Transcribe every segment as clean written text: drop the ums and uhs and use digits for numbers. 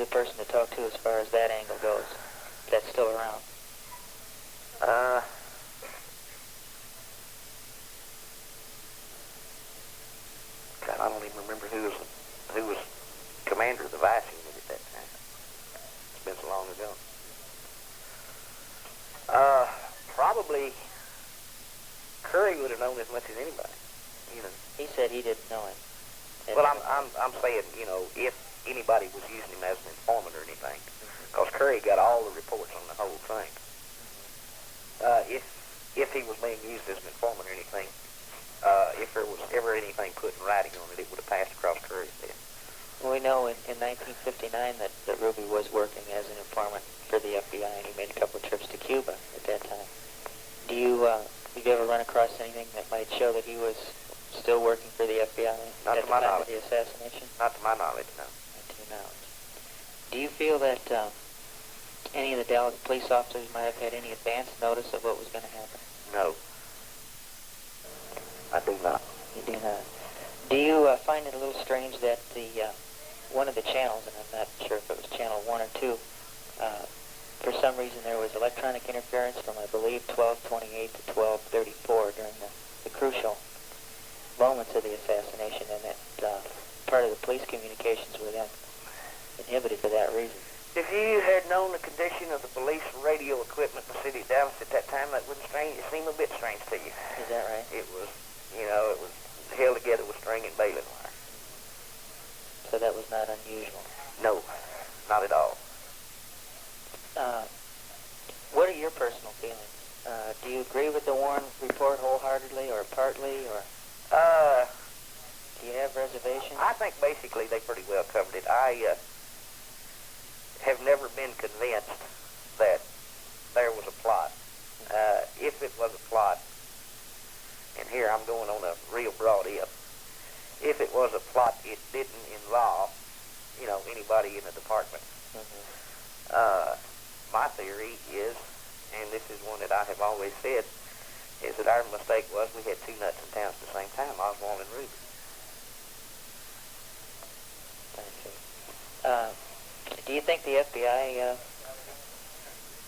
the person to talk to as far as that angle goes? If that's still around. God, I don't even remember who was commander of the vice unit at that time. It's been so long ago. Probably Curry would have known as much as anybody. You know. He said he didn't know him. Well, I'm saying, you know, if anybody was using him as an informant or anything, because Curry got all the reports on the whole thing. If he was being used as an informant or anything, if there was ever anything put in writing on it, it would have passed across Curry's desk. Well, we know in 1959 that Ruby was working as an informant for the FBI, and he made a couple of trips to Cuba at that time. Did you ever run across anything that might show that he was still working for the FBI Not at to the my time knowledge. of the assassination? Not to my knowledge, no. Not to your knowledge. Do you feel that any of the Dallas police officers might have had any advance notice of what was going to happen? No. I do not. You do not. Do you find it a little strange that one of the channels, and I'm not sure if it was channel 1 or 2, for some reason there was electronic interference from, I believe, 12:28 to 12:34 during the crucial moments of the assassination, and that part of the police communications were then inhibited for that reason? If you had known the condition of the police radio equipment in the city of Dallas at that time, that wouldn't seem a bit strange to you. Is that right? It was, you know, it was held together with string and baling wire. So that was not unusual? No, not at all. What are your personal feelings? Do you agree with the Warren report wholeheartedly or partly, or do you have reservations? I think basically they pretty well covered it. I have never been convinced that there was a plot. If it was a plot, and here I'm going on a real broad if it was a plot, it didn't involve, you know, anybody in the department. My theory is, and this is one that I have always said, is that our mistake was we had two nuts in town at the same time, Oswald and Ruby. I see. Do you think the FBI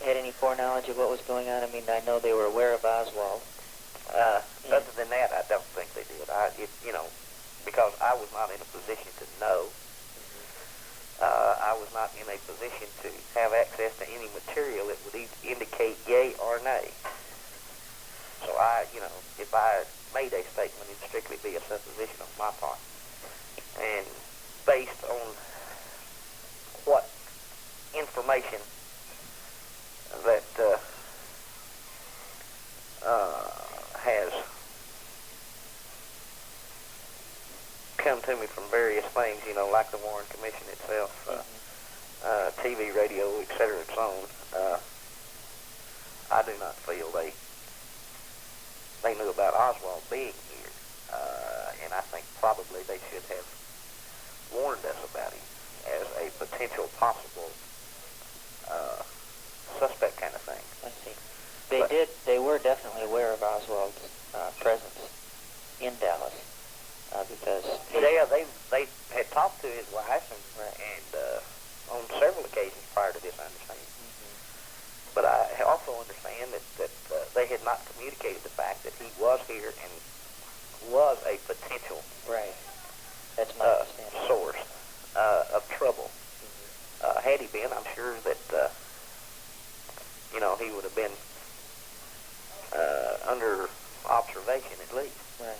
had any foreknowledge of what was going on? I mean, I know they were aware of Oswald. Other than that, I don't think they did. You know, because I was not in a position to know. I was not in a position to have access to any material that would indicate yay or nay. So you know, if I made a statement, it'd strictly be a supposition on my part. And based on what information that has come to me from various things, you know, like the Warren Commission itself, TV, radio, etc., and so on, I do not feel they knew about Oswald being here, and I think probably they should have warned us about him as a potential possible suspect kind of thing. I see. They were definitely aware of Oswald's presence in Dallas because they had talked to his wife and on several occasions prior to this, I understand. But I also understand that they had not communicated the fact that he was here and was a potential That's my understanding. source of trouble. Had he been, I'm sure that you know, he would have been under observation at least. Right.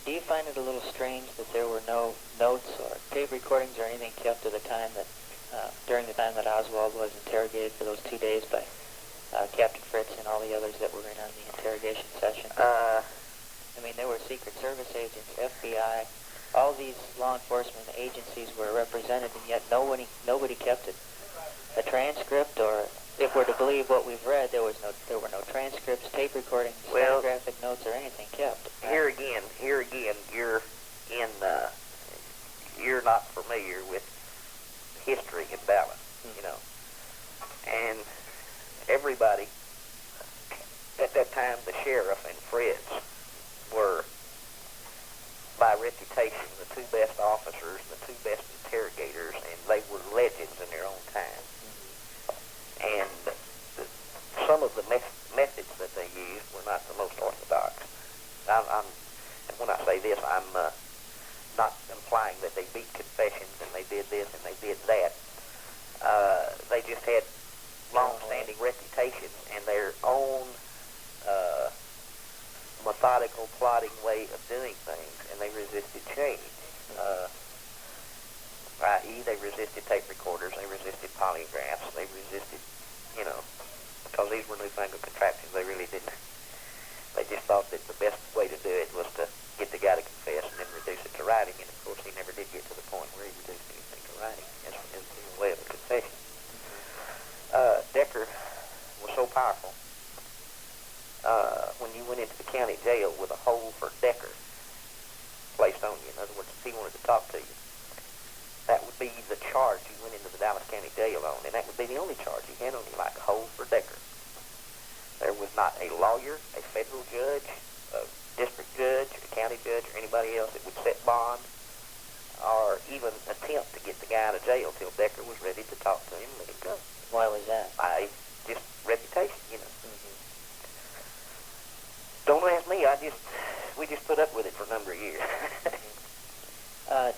Do you find it a little strange that there were no notes or tape recordings or anything kept of the time that during the time that Oswald was interrogated for those 2 days by Captain Fritz and all the others that were in on the interrogation session? I mean, there were Secret Service agents, FBI, all these law enforcement agencies were represented, and yet nobody kept it. A transcript, or if we're to believe what we've read, there were no transcripts, tape recordings, stenographic notes, or anything kept. Here again, you're not familiar with history in Dallas, you know, and everybody at that time, the sheriff and Fritz were, by reputation, the two best officers, the two best interrogators, and they were legends in implying that they beat confessions and they did this and they did that. They just had long-standing reputations and their own methodical, plotting way of doing things, and they resisted change. I.e., they resisted tape recorders, they resisted polygraphs, they resisted, because these were newfangled contraptions. They really didn't. They just thought that the best way to do it was to get the guy to confess and then reduce it to writing, and of course he never did get to the point where he reduced anything to writing as a way of a confession. Decker was so powerful. When you went into the county jail with a hole for Decker placed on you, in other words, if he wanted to talk to you, that would be the charge you went into the Dallas County Jail on, and that would be the only charge he had on you, like a hole for Decker. There was not a lawyer, a federal judge, a district judge, a county judge, or anybody else that would set bond or even attempt to get the guy out of jail till Decker was ready to talk to him and let him go. Why was that? By just reputation, Don't ask me. We just put up with it for a number of years.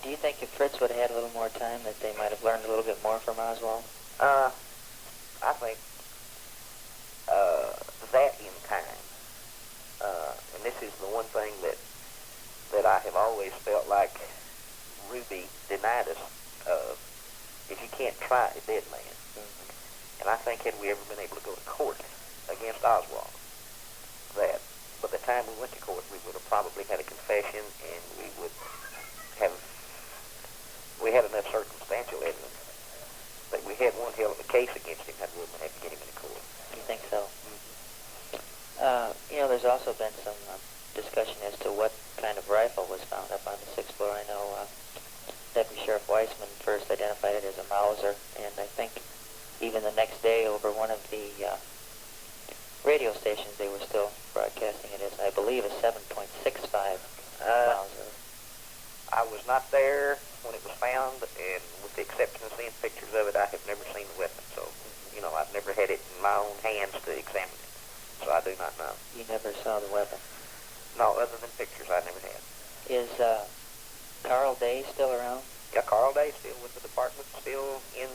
Do you think if Fritz would have had a little more time that they might have learned a little bit more from Oswald? I think that in time, and this is the one thing that I have always felt like Ruby denied us of, is you can't try a dead man. And I think had we ever been able to go to court against Oswald, that by the time we went to court, we would have probably had a confession, and we had enough circumstantial evidence that we had one hell of a case against him had we been able to get him into court. You think so? There's also been some discussion as to what kind of rifle was found up on the 6th floor. I know Deputy Sheriff Weissman first identified it as a Mauser, and I think even the next day over one of the radio stations they were still broadcasting it as, I believe, a 7.65 Mauser. I was not there when it was found, and with the exception of seeing pictures of it, I have never seen the weapon. So, I've never had it in my own hands to examine it. So I do not know. You never saw the weapon? No, other than pictures, I never had. Is Carl Day still around? Yeah, Carl Day still with the department, still in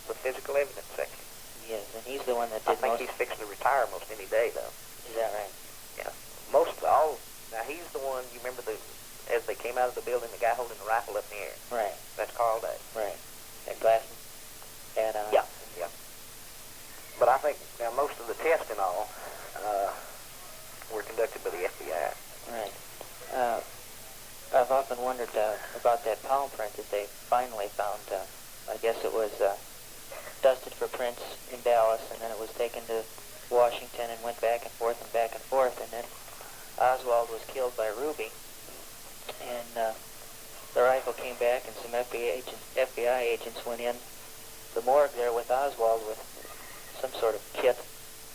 the physical evidence section. Yes, and he's the one that did I think he's fixing to retire most any day, though. Is that right? Yeah. Now he's the one, you remember as they came out of the building, the guy holding the rifle up in the air? Right. That's Carl Day. Right. And glasses? And, yeah. But I think now most of the tests and all were conducted by the FBI. Right. I've often wondered about that palm print that they finally found. I guess it was dusted for prints in Dallas, and then it was taken to Washington and went back and forth, and then Oswald was killed by Ruby, and the rifle came back, and some FBI agents went in the morgue there with Oswald with some sort of kit,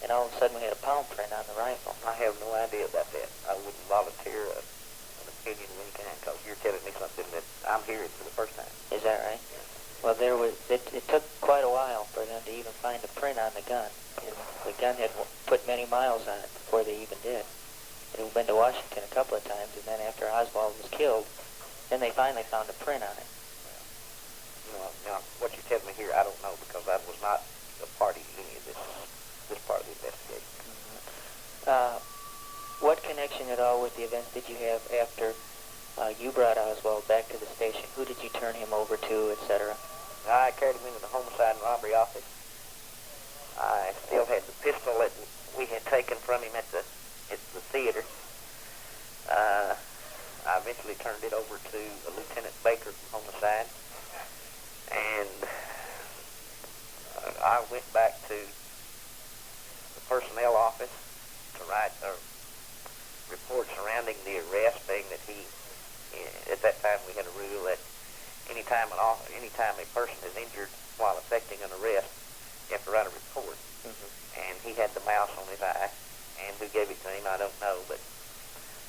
and all of a sudden we had a palm print on the rifle. I have no idea about that. I wouldn't volunteer an opinion of any kind, because you're telling me something that I'm hearing for the first time. Is that right? Well, it took quite a while for them to even find a print on the gun. And the gun had put many miles on it before they even did. It had been to Washington a couple of times, and then after Oswald was killed, then they finally found a print on it. Now, what you're telling me here, I don't know, because I was not a party to any of this part of the investigation. What connection at all with the events did you have after you brought Oswald back to the station? Who did you turn him over to, etc.? I carried him into the homicide and robbery office. I still had the pistol that we had taken from him at the theater. I eventually turned it over to Lieutenant Baker from homicide, and I went back to the personnel office to write a report surrounding the arrest, being that at that time we had a rule that anytime a person is injured while effecting an arrest, you have to write a report. And he had the mouse on his eye, and who gave it to him, I don't know, but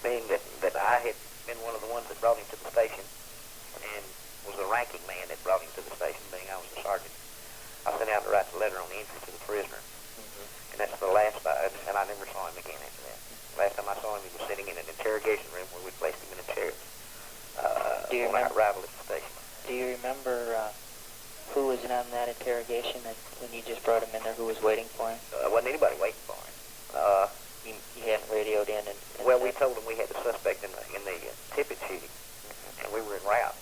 being that I had been one of the ones that brought him to the station and was the ranking man that brought him to the station, being I was the sergeant, I sent out to write the letter on the entry to the prisoner. And that's the last, and I never saw him again after that. Last time I saw him, he was sitting in an interrogation room where we placed him in a chair. Do you on our remember? arrival at the station. Do you remember who was in on that interrogation? And when you just brought him in there, who was waiting for him? Wasn't anybody waiting for him. You hadn't radioed in, and Well, we told him we had the suspect in the Tippett shooting, and we were en route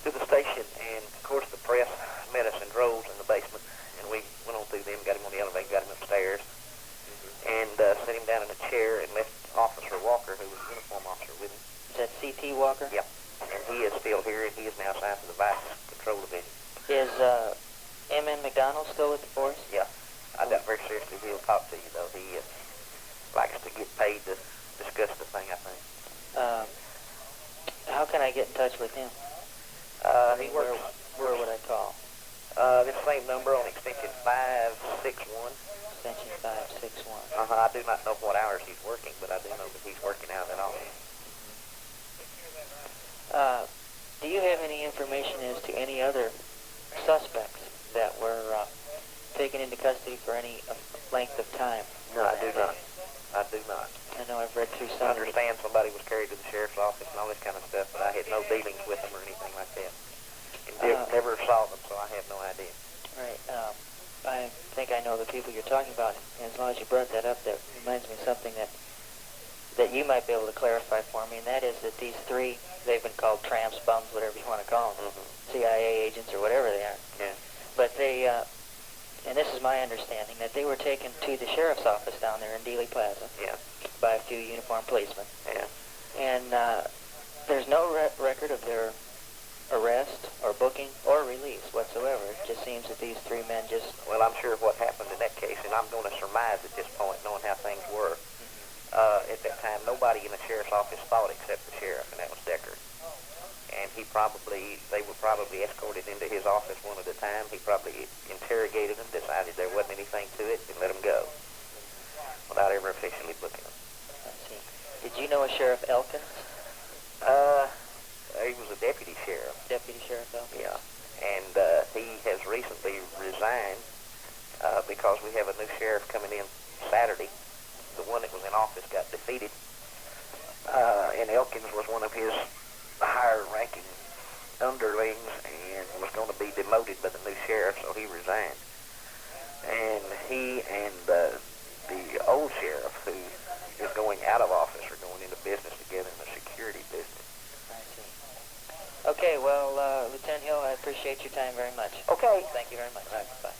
to the station. And of course, the press met us in droves in the basement, and we went on through them, got him on the elevator, got him upstairs, and set him down in a chair and left Officer Walker, who was a uniform officer, with him. Is that CT Walker? Yeah, and he is still here, and he is now assigned to the Vice Control Division. Is M.N. McDonald still with the force? Yeah, I doubt very seriously he'll talk to you, though. He likes to get paid to discuss the thing, I think. How can I get in touch with him? He works. Where would I call? This same number on extension 561. Extension 561. I do not know what hours he's working, but I do know that he's working out at all. Do you have any information as to any other suspects that were taken into custody for any length of time? No, I do not. I do not. I know I've read through I some. understand somebody was carried to the sheriff's office and all this kind of stuff, but I had no dealings with them or anything like that. And never saw them, so I have no idea. Right. I think I know the people you're talking about, and as long as you brought that up, that reminds me of something that you might be able to clarify for me, and that is that these three, they've been called tramps, bums, whatever you want to call them, CIA agents or whatever they are. Yeah. But they, and this is my understanding, that they were taken to the sheriff's office down there in Dealey Plaza. Yeah. By a few uniformed policemen. Yeah. And there's no record of their arrest or booking or release whatsoever. It just seems that these three men just... Well, I'm sure what happened in that case, and I'm going to surmise at this point, knowing how things were, at that time, nobody in the sheriff's office thought except the sheriff, and that was Deckard. And they were probably escorted into his office one at a time. He probably interrogated them, decided there wasn't anything to it, and let them go without ever officially booking them. I see. Did you know a Sheriff Elkins? He was a deputy sheriff. Deputy Sheriff Elkins? Yeah. And he has recently resigned because we have a new sheriff coming in Saturday. The one that was in office got defeated. And Elkins was one of his higher-ranking underlings and was going to be demoted by the new sheriff, so he resigned. And he and the old sheriff, who is going out of office, are going into business together in the security business. I see. Okay, well, Lieutenant Hill, I appreciate your time very much. Okay. Thank you very much. All right. Bye.